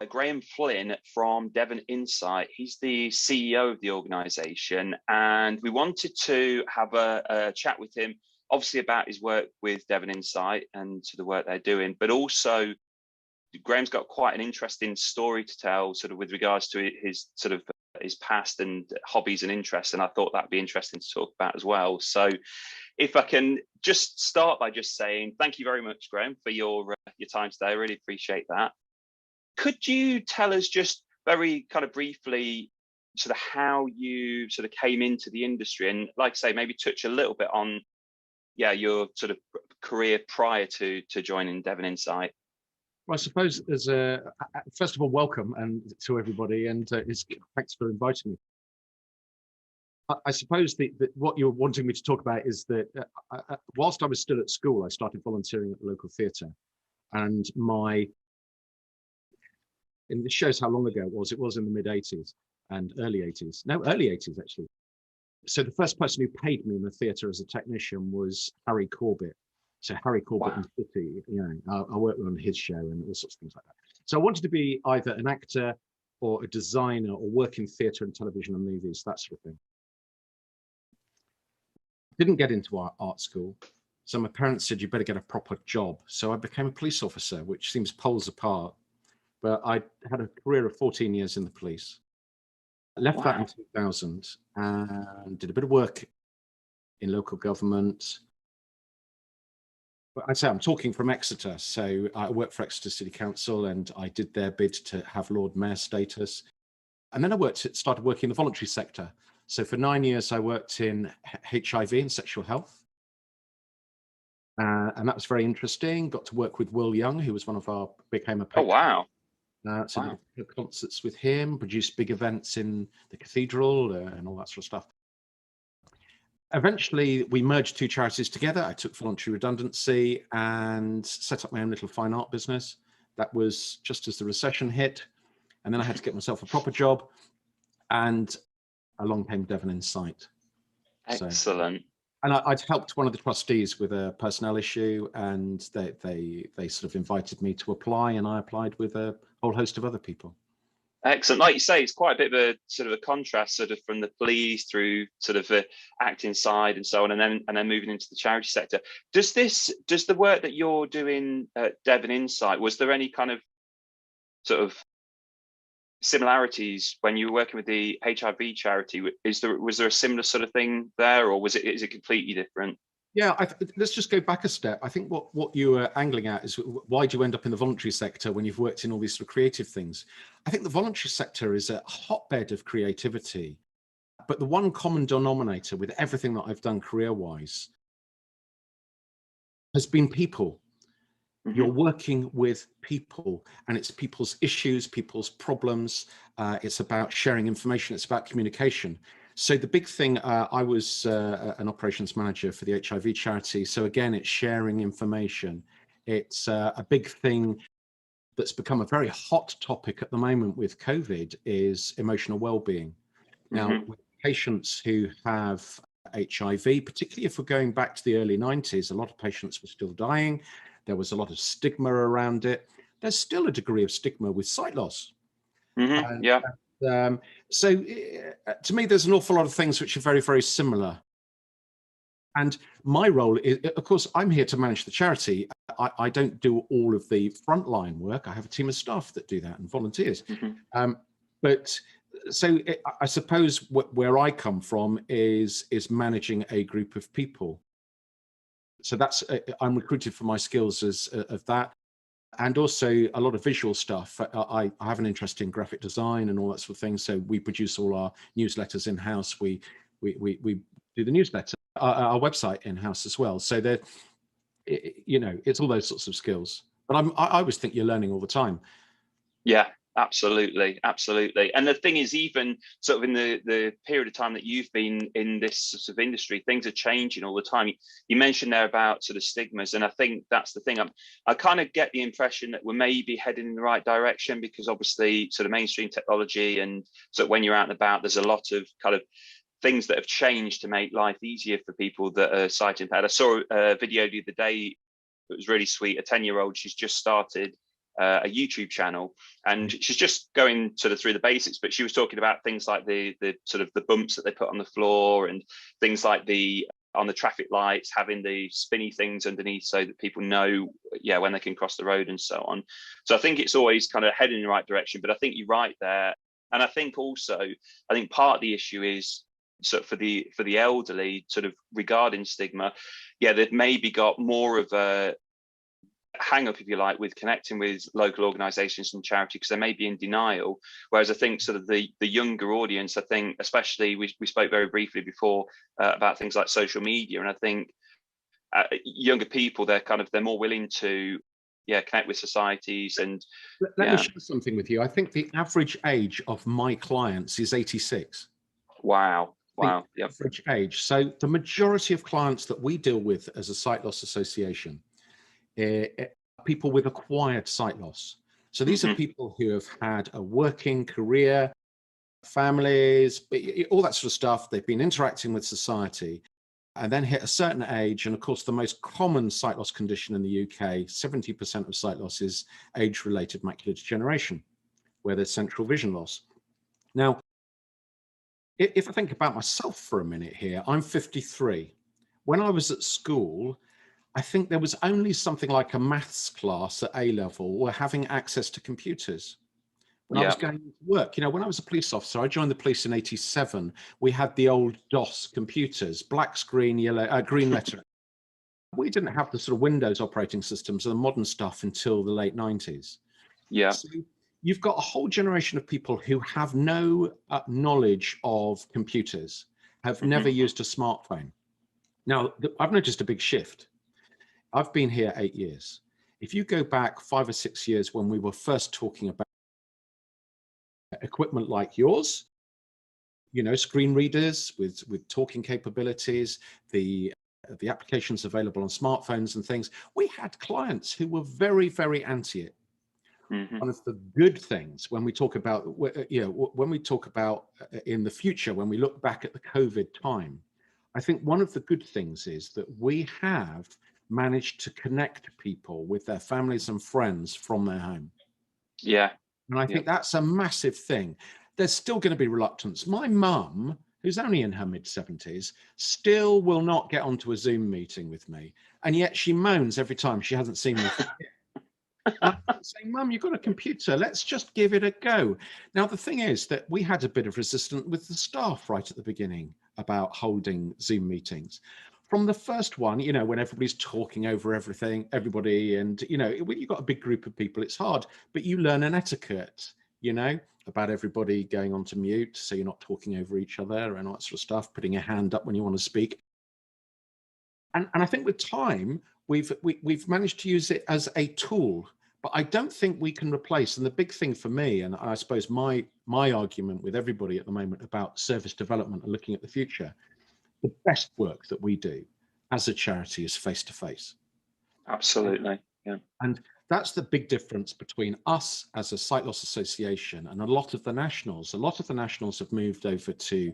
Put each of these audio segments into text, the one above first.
Grahame Flynn from Devon Insight. He's the CEO of the organisation, and we wanted to have a chat with him, obviously about his work with Devon Insight and to the work they're doing, but also Graham's got quite an interesting story to tell, sort of with regards to his sort of his past and hobbies and interests, and I thought that'd be interesting to talk about as well. So, if I can just start by just saying thank you very much, Grahame, for your time today. I really appreciate that. Could you tell us just very kind of briefly sort of how you sort of came into the industry, and like I say, maybe touch a little bit on your sort of career prior to joining Devon Insight? Well, I suppose as first of all, welcome and to everybody, and thanks for inviting me. I suppose that what you're wanting me to talk about is that whilst I was still at school, I started volunteering at the local theatre, and this shows how long ago it was. It was in the mid-'80s and early 80s. No, early 80s actually. So the first person who paid me in the theatre as a technician was Harry Corbett. So Harry Corbett and City, I worked on his show and all sorts of things like that. So I wanted to be either an actor or a designer or work in theatre and television and movies, that sort of thing. Didn't get into art school. So my parents said, you better get a proper job. So I became a police officer, which seems poles apart. But I had a career of 14 years in the police. I left that in 2000 and did a bit of work in local government. But I'd say I'm talking from Exeter. So I worked for Exeter City Council and I did their bid to have Lord Mayor status. And then I started working in the voluntary sector. So for 9 years, I worked in HIV and sexual health. And that was very interesting. Got to work with Will Young, who was one of our became a patron. Oh, wow. So did concerts with him, produced big events in the cathedral and all that sort of stuff. Eventually, we merged two charities together. I took voluntary redundancy and set up my own little fine art business. That was just as the recession hit. And then I had to get myself a proper job. And along came Devon Insight. Excellent. And I'd helped one of the trustees with a personnel issue, and they sort of invited me to apply, and I applied with a whole host of other people. Excellent. Like you say, it's quite a bit of a sort of a contrast, sort of from the police through sort of the acting side and so on, and then moving into the charity sector. Does the work that you're doing at Devon Insight, was there any kind of sort of similarities when you were working with the HIV charity? Was there a similar sort of thing there, or is it completely different? Yeah, let's just go back a step. I think what you were angling at is why do you end up in the voluntary sector when you've worked in all these sort of creative things? I think the voluntary sector is a hotbed of creativity, but the one common denominator with everything that I've done career-wise has been people. You're working with people, and it's people's issues, people's problems. It's about sharing information. It's about communication. So the big thing, I was an operations manager for the HIV charity. So again, it's sharing information. It's a big thing that's become a very hot topic at the moment with COVID is emotional well-being. Now, with patients who have HIV, particularly if we're going back to the early 90s, a lot of patients were still dying. There was a lot of stigma around it. There's still a degree of stigma with sight loss. So to me, there's an awful lot of things which are very, very similar. And my role is, of course, I'm here to manage the charity. I don't do all of the frontline work. I have a team of staff that do that and volunteers. But so I suppose where I come from is managing a group of people. So that's I'm recruited for my skills of that, and also a lot of visual stuff. I have an interest in graphic design and all that sort of thing. So we produce all our newsletters in house. We do the newsletter, our website in house as well. So that it's all those sorts of skills. But I always think you're learning all the time. Yeah. Absolutely. And the thing is, even sort of in the period of time that you've been in this sort of industry, things are changing all the time. You mentioned there about sort of stigmas, and I think that's the thing. I kind of get the impression that we're maybe heading in the right direction, because obviously sort of mainstream technology, and so when you're out and about, there's a lot of kind of things that have changed to make life easier for people that are sight impaired. I saw a video the other day that was really sweet. A 10-year-old, she's just started a YouTube channel, and she's just going sort of through the basics, but she was talking about things like the sort of the bumps that they put on the floor, and things like on the traffic lights, having the spinny things underneath so that people know, yeah, when they can cross the road and so on. So I think it's always kind of heading in the right direction, but I think you're right there. And I think also, I think part of the issue is, so for the elderly, sort of regarding stigma, yeah, they've maybe got more of a hang up, if you like, with connecting with local organisations and charity, because they may be in denial. Whereas I think sort of the younger audience, I think, especially we spoke very briefly before about things like social media, and I think younger people, they're more willing to connect with societies. And let me share something with you. I think the average age of my clients is 86. Wow. Yep. Average age. So the majority of clients that we deal with as a sight loss association, people with acquired sight loss. So these are people who have had a working career, families, all that sort of stuff. They've been interacting with society and then hit a certain age. And of course, the most common sight loss condition in the UK, 70% of sight loss, is age-related macular degeneration, where there's central vision loss. Now, if I think about myself for a minute here, I'm 53. When I was at school, I think there was only something like a maths class at A level or having access to computers. When I was going to work, when I was a police officer, I joined the police in '87. We had the old DOS computers, black screen, green lettering. We didn't have the sort of Windows operating systems and the modern stuff until the late 90s. Yeah. So you've got a whole generation of people who have no knowledge of computers, have never used a smartphone. Now, I've noticed a big shift. I've been here 8 years. If you go back 5 or 6 years when we were first talking about equipment like yours, screen readers with talking capabilities, the applications available on smartphones and things, we had clients who were very, very anti it. One of the good things when we talk about, when we talk about in the future, when we look back at the COVID time, I think one of the good things is that we have managed to connect people with their families and friends from their home. Yeah. And I think that's a massive thing. There's still going to be reluctance. My mum, who's only in her mid-70s, still will not get onto a Zoom meeting with me. And yet she moans every time she hasn't seen me. I'm saying, Mum, you've got a computer. Let's just give it a go. Now, the thing is that we had a bit of resistance with the staff right at the beginning about holding Zoom meetings. From the first one, when everybody's talking over everybody, and, when you've got a big group of people, it's hard, but you learn an etiquette, about everybody going on to mute, so you're not talking over each other and all that sort of stuff, putting your hand up when you want to speak. And I think with time, we've managed to use it as a tool, but I don't think we can replace. And the big thing for me, and I suppose my argument with everybody at the moment about service development and looking at the future, the best work that we do as a charity is face-to-face. Absolutely, yeah. And that's the big difference between us as a sight loss association and a lot of the nationals. A lot of the nationals have moved over to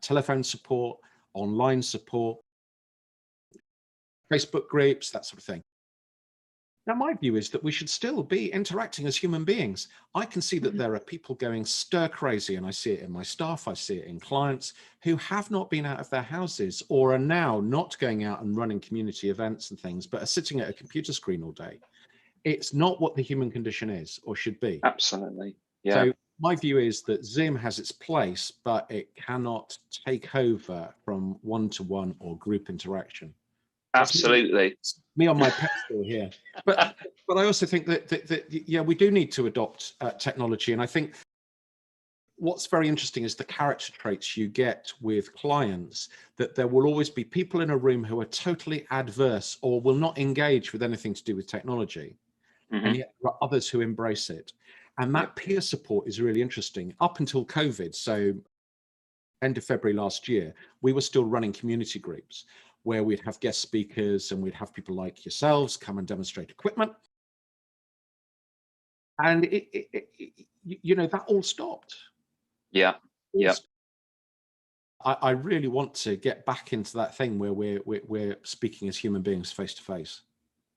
telephone support, online support, Facebook groups, that sort of thing. Now, my view is that we should still be interacting as human beings. I can see that there are people going stir crazy, and I see it in my staff, I see it in clients who have not been out of their houses or are now not going out and running community events and things, but are sitting at a computer screen all day. It's not what the human condition is or should be. Absolutely, yeah. So my view is that Zoom has its place, but it cannot take over from one-to-one or group interaction. Absolutely. Me on my pedestal here. But I also think that we do need to adopt technology. And I think what's very interesting is the character traits you get with clients, that there will always be people in a room who are totally adverse or will not engage with anything to do with technology. And yet there are others who embrace it. And that peer support is really interesting. Up until COVID, so end of February last year, we were still running community groups where we'd have guest speakers and we'd have people like yourselves come and demonstrate equipment. And that all stopped. Yeah, yeah. I really want to get back into that thing where we're speaking as human beings face to face.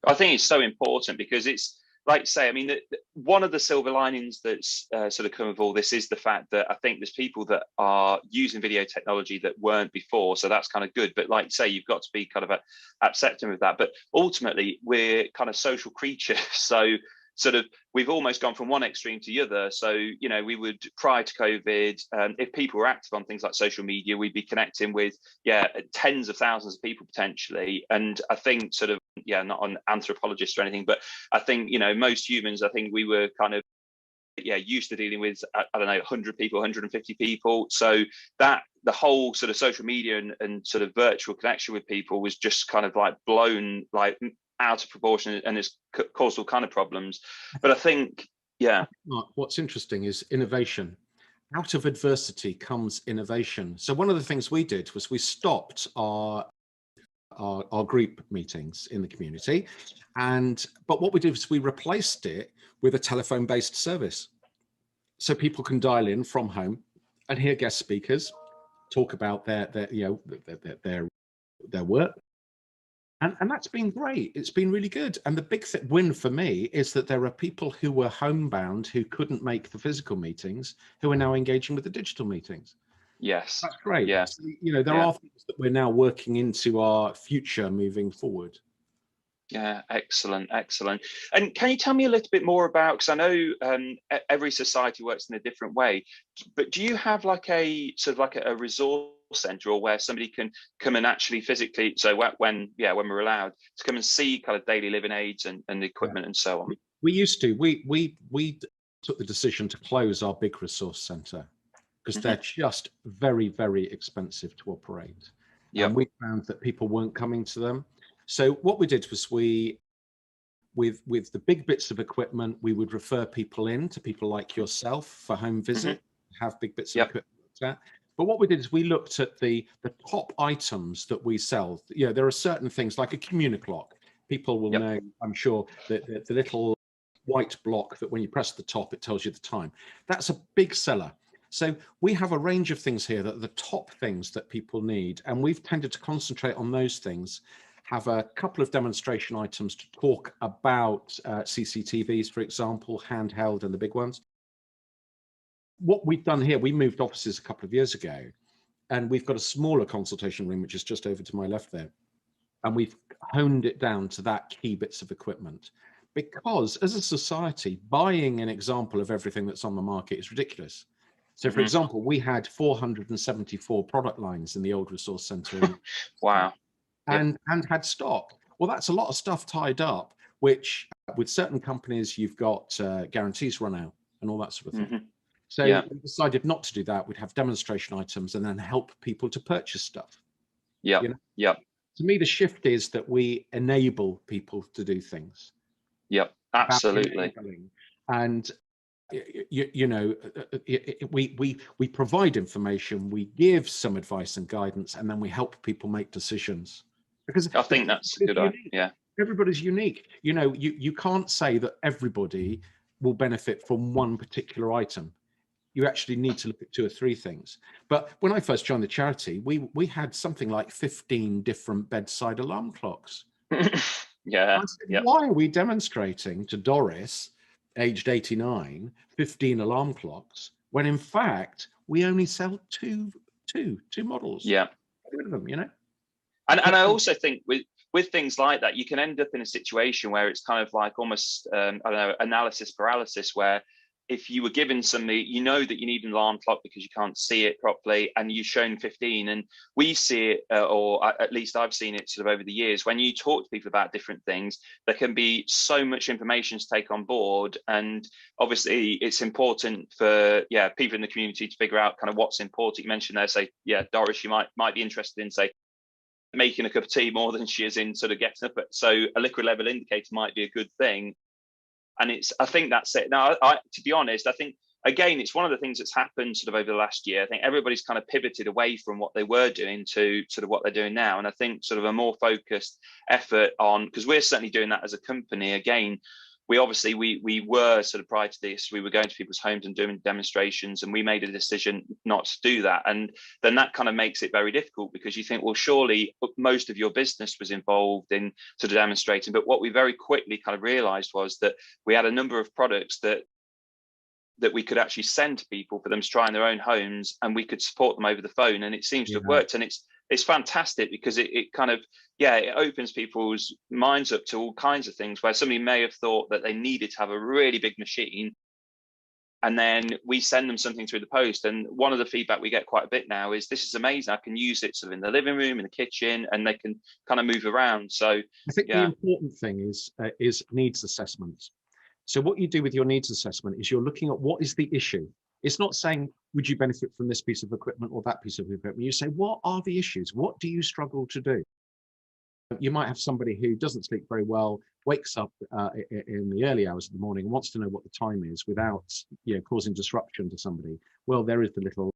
I think it's so important because it's like you say, I mean, one of the silver linings that's sort of come of all this is the fact that I think there's people that are using video technology that weren't before, so that's kind of good. But like you say, you've got to be kind of accepting of that. But ultimately, we're kind of social creatures, so sort of we've almost gone from one extreme to the other. So, you know, we would, prior to COVID, if people were active on things like social media, we'd be connecting with, tens of thousands of people potentially. And I think sort of, not an anthropologist or anything, but I think, you know, most humans, I think we were kind of, used to dealing with, I don't know, 100 people, 150 people. So that the whole sort of social media and sort of virtual connection with people was just kind of like blown like out of proportion, and it's caused all kind of problems. But I think, what's interesting is innovation. Out of adversity comes innovation. So one of the things we did was we stopped our group meetings in the community, but what we did was we replaced it with a telephone-based service, so people can dial in from home and hear guest speakers talk about their work. And that's been great. It's been really good. And the big win for me is that there are people who were homebound who couldn't make the physical meetings who are now engaging with the digital meetings. Yes. That's great. Yeah. So, you know, there are things that we're now working into our future moving forward. Yeah, excellent. And can you tell me a little bit more about, because I know every society works in a different way, but do you have like a sort of like a resource center, or where somebody can come and actually physically, so when we're allowed to come and see kind of daily living aids and the equipment and so on? We used to. We took the decision to close our big resource center because they're just very, very expensive to operate. And we found that people weren't coming to them. So what we did was with the big bits of equipment, we would refer people in to people like yourself for home visit, have big bits of equipment looked at. But what we did is we looked at the top items that we sell. You know, there are certain things like a communiclock. People will know, I'm sure, that the little white block that when you press the top, it tells you the time. That's a big seller. So we have a range of things here that are the top things that people need. And we've tended to concentrate on those things, have a couple of demonstration items to talk about CCTVs, for example, handheld and the big ones. What we've done here, we moved offices a couple of years ago, and we've got a smaller consultation room, which is just over to my left there. And we've honed it down to that key bits of equipment, because as a society, buying an example of everything that's on the market is ridiculous. So for example, we had 474 product lines in the old resource center. Wow. And had stock. Well, that's a lot of stuff tied up, which with certain companies, you've got guarantees run out and all that sort of thing. So we decided not to do that. We'd have demonstration items and then help people to purchase stuff. You know? To me, the shift is that we enable people to do things. Absolutely. And you know, we provide information, we give some advice and guidance, and then we help people make decisions. Because I think that's a good idea. Everybody's unique. You know, you can't say that everybody will benefit from one particular item. You actually need to look at 2 or 3 things. But when I first joined the charity, we had something like 15 different bedside alarm clocks. Why are we demonstrating to Doris, aged 89, 15 alarm clocks, when in fact we only sell two models? Get rid of them, you know. And I also think with things like that, you can end up in a situation where it's kind of like almost I don't know, analysis paralysis, where if you were given something, you know that you need an alarm clock because you can't see it properly, and you've shown 15, and we see it, or at least I've seen it sort of over the years, when you talk to people about different things, there can be so much information to take on board. And obviously it's important for people in the community to figure out kind of what's important. You mentioned there, say, Doris, you might be interested in, say, making a cup of tea more than she is in sort of getting up. So a liquid level indicator might be a good thing. And I think that's it. Now, to be honest, I think, again, it's one of the things that's happened sort of over the last year. I think everybody's kind of pivoted away from what they were doing to sort of what they're doing now. And I think sort of a more focused effort on, because we're certainly doing that as a company, again, we obviously we were sort of, prior to this, we were going to people's homes and doing demonstrations, and we made a decision not to do that. And then that kind of makes it very difficult, because you think, well, surely most of your business was involved in sort of demonstrating. But what we very quickly kind of realized was that we had a number of products that we could actually send to people for them to try in their own homes, and we could support them over the phone, and it seems to have worked. And it's fantastic, because it kind of, it opens people's minds up to all kinds of things, where somebody may have thought that they needed to have a really big machine, and then we send them something through the post. And one of the feedback we get quite a bit now is, this is amazing, I can use it sort of in the living room, in the kitchen, and they can kind of move around. So I think the important thing is needs assessment. So what you do with your needs assessment is you're looking at what is the issue. It's not saying, would you benefit from this piece of equipment or that piece of equipment? You say, what are the issues? What do you struggle to do? You might have somebody who doesn't sleep very well, wakes up in the early hours of the morning and wants to know what the time is without causing disruption to somebody. Well, there is the little,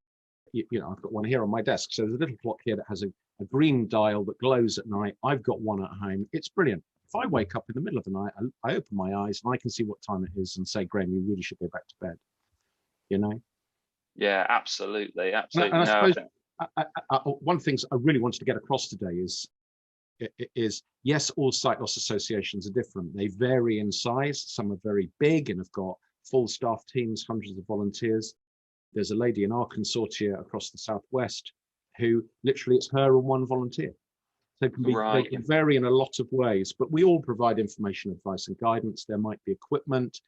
I've got one here on my desk. So there's a little clock here that has a green dial that glows at night. I've got one at home. It's brilliant. If I wake up in the middle of the night, I open my eyes and I can see what time it is and say, Grahame, you really should go back to bed. Yeah, absolutely. And I suppose one of the things I really wanted to get across today is yes, all sight loss associations are different. They vary in size. Some are very big and have got full staff teams, hundreds of volunteers. There's a lady in our consortia across the Southwest who literally it's her and one volunteer. So they can vary in a lot of ways, but we all provide information, advice and guidance. There might be equipment,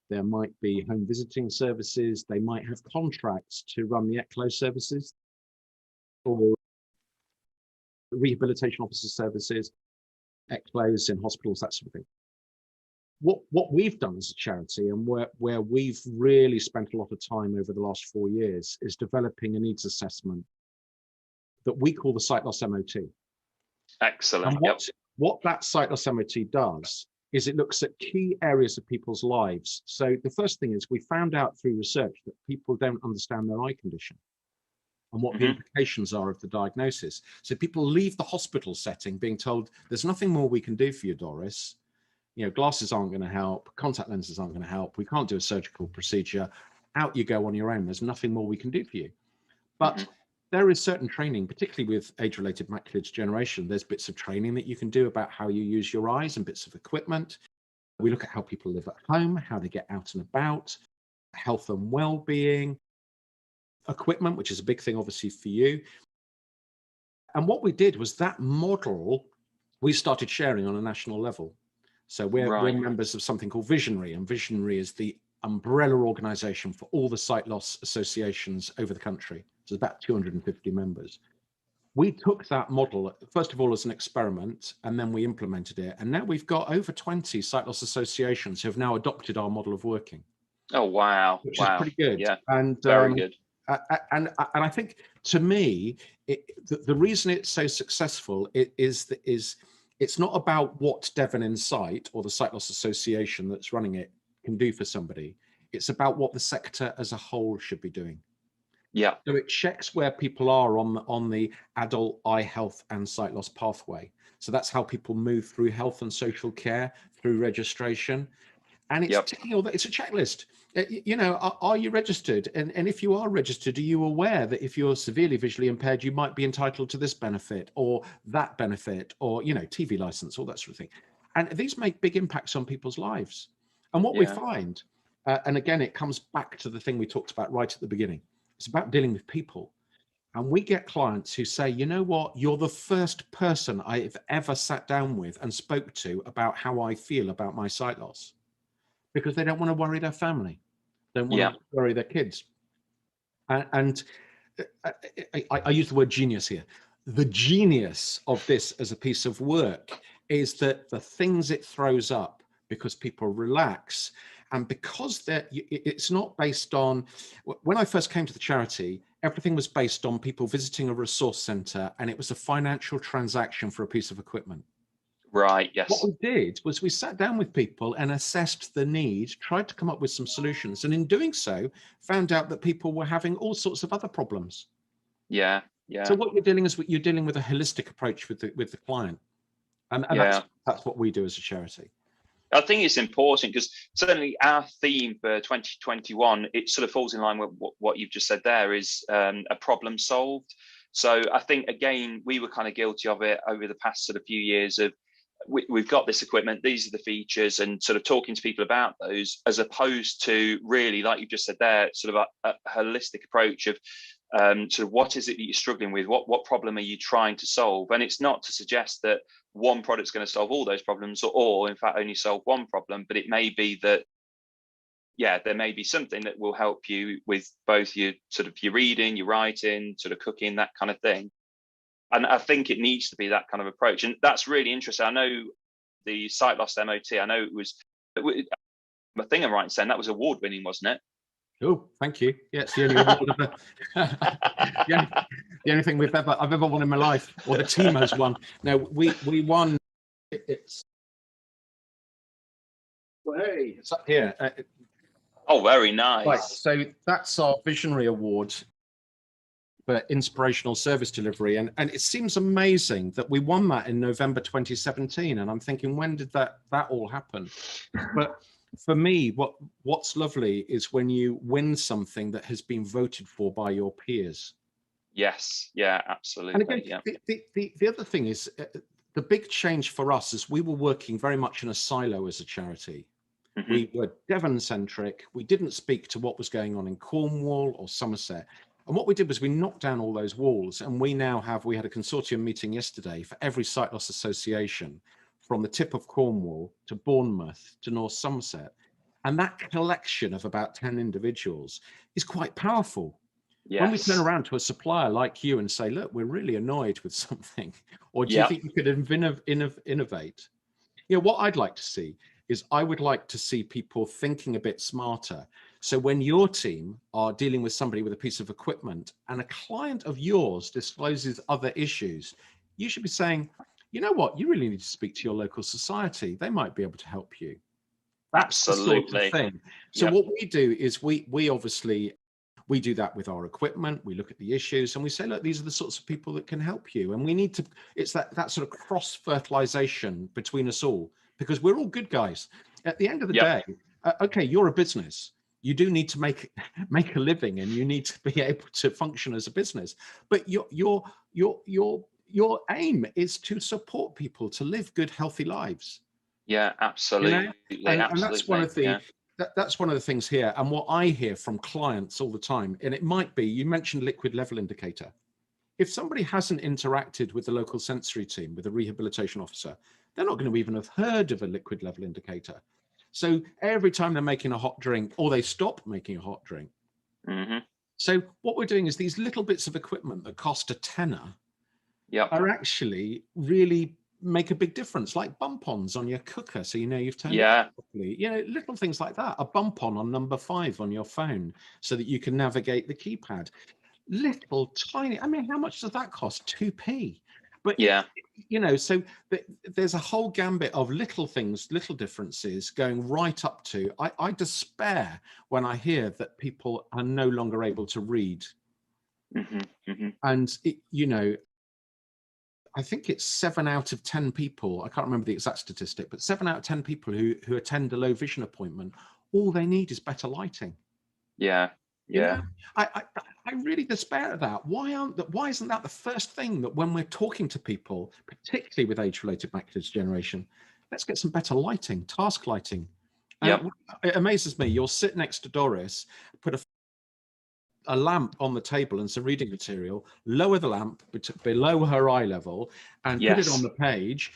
there might be home visiting services, they might have contracts to run the ECLO services or rehabilitation officer services, ECLOs in hospitals, that sort of thing. What we've done as a charity, and where we've really spent a lot of time over the last 4 years, is developing a needs assessment that we call the Sight Loss MOT. Excellent. And what that sight loss MOT does is it looks at key areas of people's lives. So the first thing is we found out through research that people don't understand their eye condition and what the implications are of the diagnosis. So people leave the hospital setting being told, there's nothing more we can do for you, Doris. Glasses aren't going to help, contact lenses aren't going to help, we can't do a surgical procedure, out you go on your own, there's nothing more we can do for you. But there is certain training, particularly with age-related macular degeneration. There's bits of training that you can do about how you use your eyes and bits of equipment. We look at how people live at home, how they get out and about, health and well-being, equipment, which is a big thing, obviously, for you. And what we did was that model we started sharing on a national level. So we're members of something called Visionary, and Visionary is the umbrella organization for all the sight loss associations over the country. So about 250 members. We took that model, first of all, as an experiment, and then we implemented it. And now we've got over 20 sight loss associations who have now adopted our model of working. Oh, wow. Which is pretty good. Yeah, and very good. And I think, to me, the reason it's so successful is it's not about what Devon Insight or the Sight Loss Association that's running it can do for somebody. It's about what the sector as a whole should be doing. Yeah. So it checks where people are on the adult eye health and sight loss pathway. So that's how people move through health and social care, through registration. And it's it's a checklist. Are you registered? And if you are registered, are you aware that if you're severely visually impaired, you might be entitled to this benefit or that benefit, or TV license, all that sort of thing. And these make big impacts on people's lives. And what we find, and again, it comes back to the thing we talked about right at the beginning. It's about dealing with people. And we get clients who say, you know what, you're the first person I've ever sat down with and spoke to about how I feel about my sight loss, because they don't want to worry their family, don't want to worry their kids. And I use the word genius here. The genius of this as a piece of work is that the things it throws up, because people relax, and because it's not based on, when I first came to the charity, everything was based on people visiting a resource center, and it was a financial transaction for a piece of equipment. Right, yes. What we did was we sat down with people and assessed the need, tried to come up with some solutions, and in doing so, found out that people were having all sorts of other problems. Yeah. So what you're dealing is you're dealing with a holistic approach with the client, and that's what we do as a charity. I think it's important because certainly our theme for 2021, it sort of falls in line with what you've just said there, is a problem solved. So I think, again, we were kind of guilty of it over the past sort of few years of, we've got this equipment, these are the features, and sort of talking to people about those, as opposed to really, like you just said there, sort of a holistic approach of sort of what is it that you're struggling with, what problem are you trying to solve. And it's not to suggest that one product's going to solve all those problems, or in fact only solve one problem, but it may be that, yeah, there may be something that will help you with both your sort of your reading, your writing, sort of cooking, that kind of thing. And I think it needs to be that kind of approach. And that's really interesting. I know the Sight Loss MOT, I know it was, I think I'm right in saying that was award winning, wasn't it? Oh, thank you. Yeah, it's the only award of the only thing I've ever won in my life, or the team has won. No, we won. It's hey, it's up here. Oh, very nice. Right, so that's our Visionary Award for inspirational service delivery, and it seems amazing that we won that in November 2017. And I'm thinking, when did that all happen? But for me, what's lovely is when you win something that has been voted for by your peers. Yes, yeah, absolutely. And again, yeah. The other thing is, the big change for us is we were working very much in a silo as a charity. Mm-hmm. We were Devon centric. We didn't speak to what was going on in Cornwall or Somerset. And what we did was we knocked down all those walls, and we had a consortium meeting yesterday for every sight loss association, from the tip of Cornwall to Bournemouth to North Somerset. And that collection of about 10 individuals is quite powerful. Yes. When we turn around to a supplier like you and say, look, we're really annoyed with something, or do you think you could innovate? You know, what I'd like to see is, I would like to see people thinking a bit smarter. So when your team are dealing with somebody with a piece of equipment and a client of yours discloses other issues, you should be saying, you know what, you really need to speak to your local society. They might be able to help you. That's absolutely the sort of thing. So what we do is we obviously, we do that with our equipment. We look at the issues and we say, look, these are the sorts of people that can help you. And we need to, it's that sort of cross-fertilization between us all, because we're all good guys. At the end of the day, okay, you're a business. You do need to make a living, and you need to be able to function as a business. But your aim is to support people to live good, healthy lives. Yeah, absolutely. You know? And that's one of the that's one of the things here. And what I hear from clients all the time, and it might be, you mentioned liquid level indicator. If somebody hasn't interacted with the local sensory team, with a rehabilitation officer, they're not going to even have heard of a liquid level indicator. So every time they're making a hot drink, or they stop making a hot drink. Mm-hmm. So what we're doing is, these little bits of equipment that cost a tenner are actually really make a big difference, like bump-ons on your cooker, so you know you've turned it properly. You know, little things like that. A bump-on number 5 on your phone, so that you can navigate the keypad. Little tiny, I mean, how much does that cost? 2p. But you know, so there's a whole gambit of little things, little differences, going right up to, I despair when I hear that people are no longer able to read. Mm-hmm, mm-hmm. And you know, I think it's 7 out of 10 people, I can't remember the exact statistic, but 7 out of 10 people who attend a low vision appointment, all they need is better lighting. Yeah. You know, I really despair at that. Why isn't that the first thing that, when we're talking to people, particularly with age-related macular degeneration, let's get some better lighting, task lighting. It amazes me. You'll sit next to Doris, put a lamp on the table and some reading material, lower the lamp below her eye level, and put it on the page.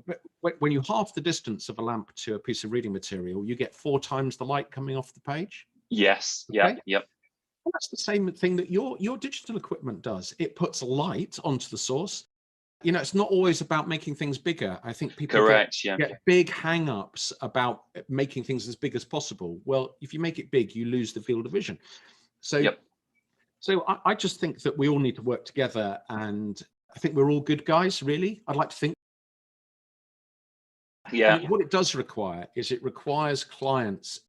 But when you half the distance of a lamp to a piece of reading material, you get 4 times the light coming off the page. Yes. Okay? And that's the same thing that your digital equipment does. It puts light onto the source. You know, it's not always about making things bigger. I think people get big hang-ups about making things as big as possible. Well, if you make it big, you lose the field of vision. So, so I just think that we all need to work together, and I think we're all good guys, really. I'd like to think. And what it does require is, it requires clients.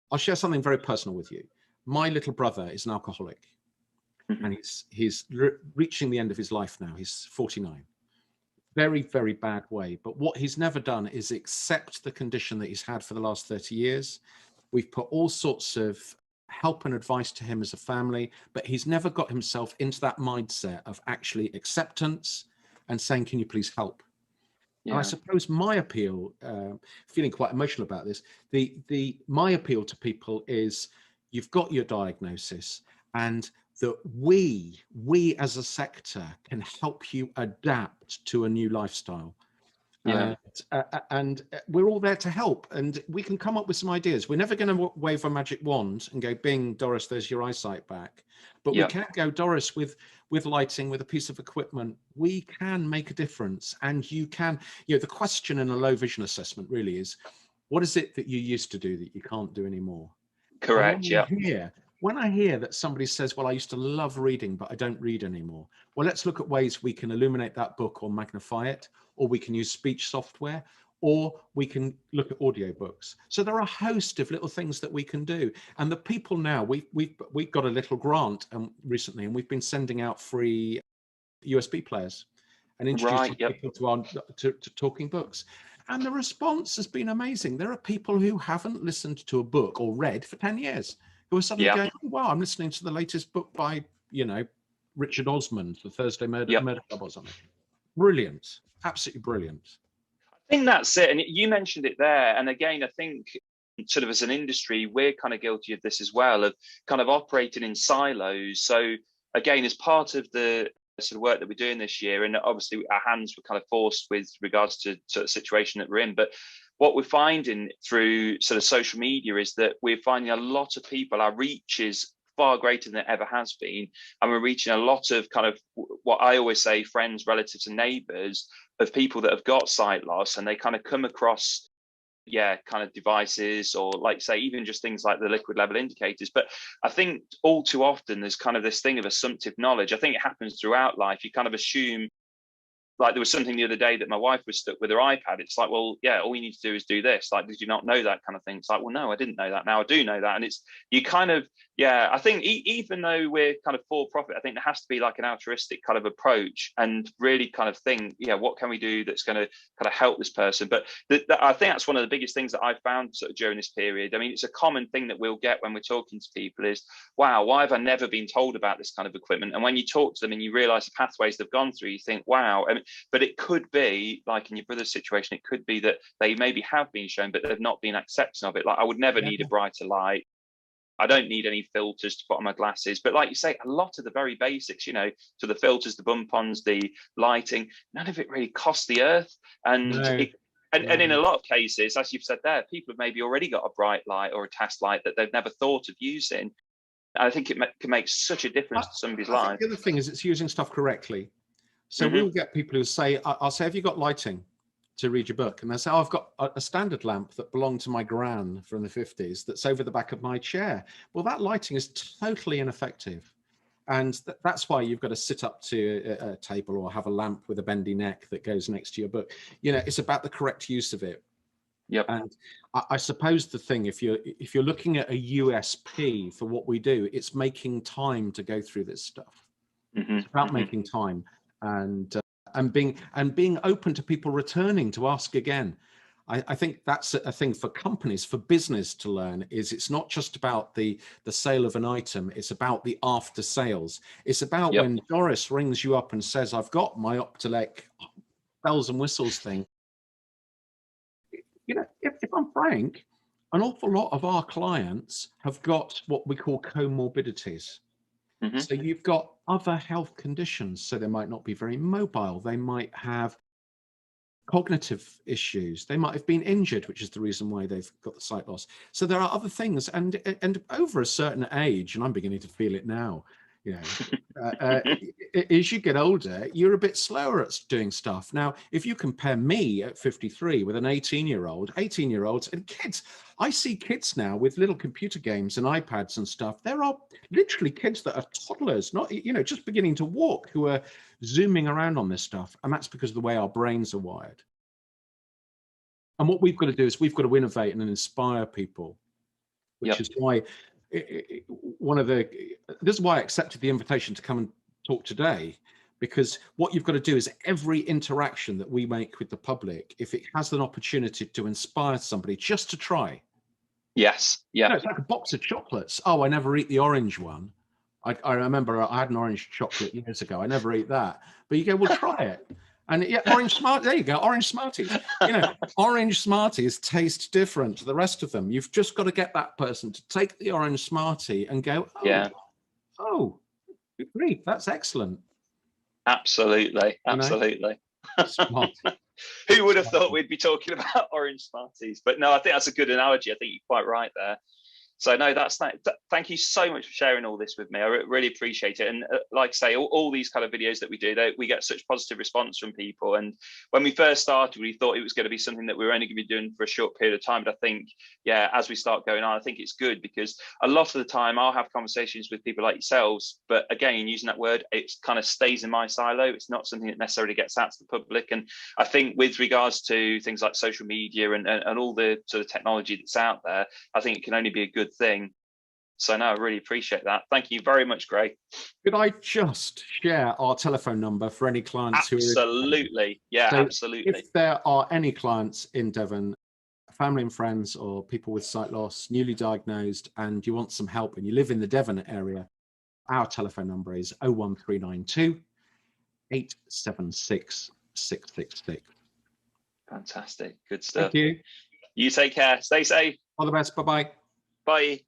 I'll share something very personal with you. My little brother is an alcoholic, and he's reaching the end of his life now. He's 49. very, very bad way. But what he's never done is accept the condition that he's had for the last 30 years. We've put all sorts of help and advice to him as a family, but he's never got himself into that mindset of actually acceptance and saying, can you please help? Yeah. And I suppose my appeal, feeling quite emotional about this, my appeal to people is, you've got your diagnosis, and that we as a sector can help you adapt to a new lifestyle. Yeah. And we're all there to help, and we can come up with some ideas. We're never going to wave a magic wand and go, bing, Doris, there's your eyesight back. But we can go, Doris, with lighting, with a piece of equipment, we can make a difference. And you can, the question in a low vision assessment really is, what is it that you used to do that you can't do anymore? Correct. When I hear that somebody says, well, I used to love reading, but I don't read anymore. Well, let's look at ways we can illuminate that book or magnify it, or we can use speech software, or we can look at audiobooks. So there are a host of little things that we can do. And the people now, we've got a little grant recently, and we've been sending out free USB players and introducing people to talking books. And the response has been amazing. There are people who haven't listened to a book or read for 10 years. Who are suddenly going, oh, wow, I'm listening to the latest book by, Richard Osmond, The Thursday Murder Club or something. Brilliant, absolutely brilliant. I think that's it. And you mentioned it there. And again, I think sort of as an industry, we're kind of guilty of this as well, of kind of operating in silos. So again, as part of the sort of work that we're doing this year, and obviously our hands were kind of forced with regards to the situation that we're in, but what we're finding through sort of social media is that we're finding a lot of people, our reach is far greater than it ever has been. And we're reaching a lot of kind of what I always say, friends, relatives and neighbours of people that have got sight loss, and they kind of come across, kind of devices, or like say, even just things like the liquid level indicators. But I think all too often there's kind of this thing of assumptive knowledge. I think it happens throughout life. You kind of assume, like there was something the other day that my wife was stuck with her iPad. It's like, well, all you need to do is do this. Like, did you not know that kind of thing? It's like, well, no, I didn't know that. Now I do know that. And it's, you kind of, I think even though we're kind of for profit, I think there has to be like an altruistic kind of approach and really kind of think, what can we do that's going to kind of help this person? But I think that's one of the biggest things that I've found sort of during this period. I mean, it's a common thing that we'll get when we're talking to people is, wow, why have I never been told about this kind of equipment? And when you talk to them and you realize the pathways they've gone through, you think, wow. I mean, but it could be like in your brother's situation, it could be that they maybe have been shown, but they've not been accepting of it. Like, I would never need a brighter light. I don't need any filters to put on my glasses. But like you say, a lot of the very basics, so the filters, the bump-ons, the lighting, none of it really costs the earth. And and in a lot of cases, as you've said there, people have maybe already got a bright light or a test light that they've never thought of using. And I think it can make such a difference to somebody's life. The other thing is it's using stuff correctly. So we'll get people who say, I'll say, have you got lighting to read your book? And they say, oh, I've got a standard lamp that belonged to my gran from the 50s that's over the back of my chair. Well, that lighting is totally ineffective. And that's why you've got to sit up to a table or have a lamp with a bendy neck that goes next to your book. It's about the correct use of it. Yep. And I suppose the thing, if you're looking at a USP for what we do, it's making time to go through this stuff. It's about making time. And being open to people returning to ask again. I think that's a thing for companies, for business to learn, is it's not just about the sale of an item, it's about the after sales. It's about when Doris rings you up and says, I've got my Optelec bells and whistles thing. If I'm frank, an awful lot of our clients have got what we call comorbidities. So you've got other health conditions. So they might not be very mobile. They might have cognitive issues. They might have been injured, which is the reason why they've got the sight loss. So there are other things. And over a certain age, and I'm beginning to feel it now, as you get older, you're a bit slower at doing stuff. Now, if you compare me at 53 with an 18-year-olds and kids, I see kids now with little computer games and iPads and stuff. There are literally kids that are toddlers, not, just beginning to walk, who are zooming around on this stuff. And that's because of the way our brains are wired. And what we've got to do is we've got to innovate and inspire people, which is why this is why I accepted the invitation to come and talk today, because what you've got to do is every interaction that we make with the public, if it has an opportunity to inspire somebody just to try. Yes. Yeah. No, it's like a box of chocolates. Oh, I never eat the orange one. I remember I had an orange chocolate years ago. I never eat that. But you go, well, try it. And yeah, orange smart. There you go, orange Smarties. You know, orange Smarties taste different to the rest of them. You've just got to get that person to take the orange Smartie and go, oh, Yeah. Oh, great, that's excellent. Absolutely, absolutely. Smart. Who would have thought we'd be talking about orange Smarties? But no, I think that's a good analogy. I think you're quite right there. So no, thank you so much for sharing all this with me. I really appreciate it. And like I say, all these kind of videos that we do, we get such positive response from people. And when we first started, we thought it was going to be something that we were only going to be doing for a short period of time. But I think, yeah, as we start going on, I think it's good, because a lot of the time I'll have conversations with people like yourselves. But again, using that word, it kind of stays in my silo. It's not something that necessarily gets out to the public. And I think with regards to things like social media and all the sort of technology that's out there, I think it can only be a good thing. So no, I really appreciate that. Thank you very much, Greg. Could I just share our telephone number for any clients absolutely. Yeah, so absolutely. If there are any clients in Devon, family and friends, or people with sight loss, newly diagnosed, and you want some help and you live in the Devon area, our telephone number is 01392 876 666. Fantastic. Good stuff. Thank you. You take care. Stay safe. All the best. Bye-bye. Bye.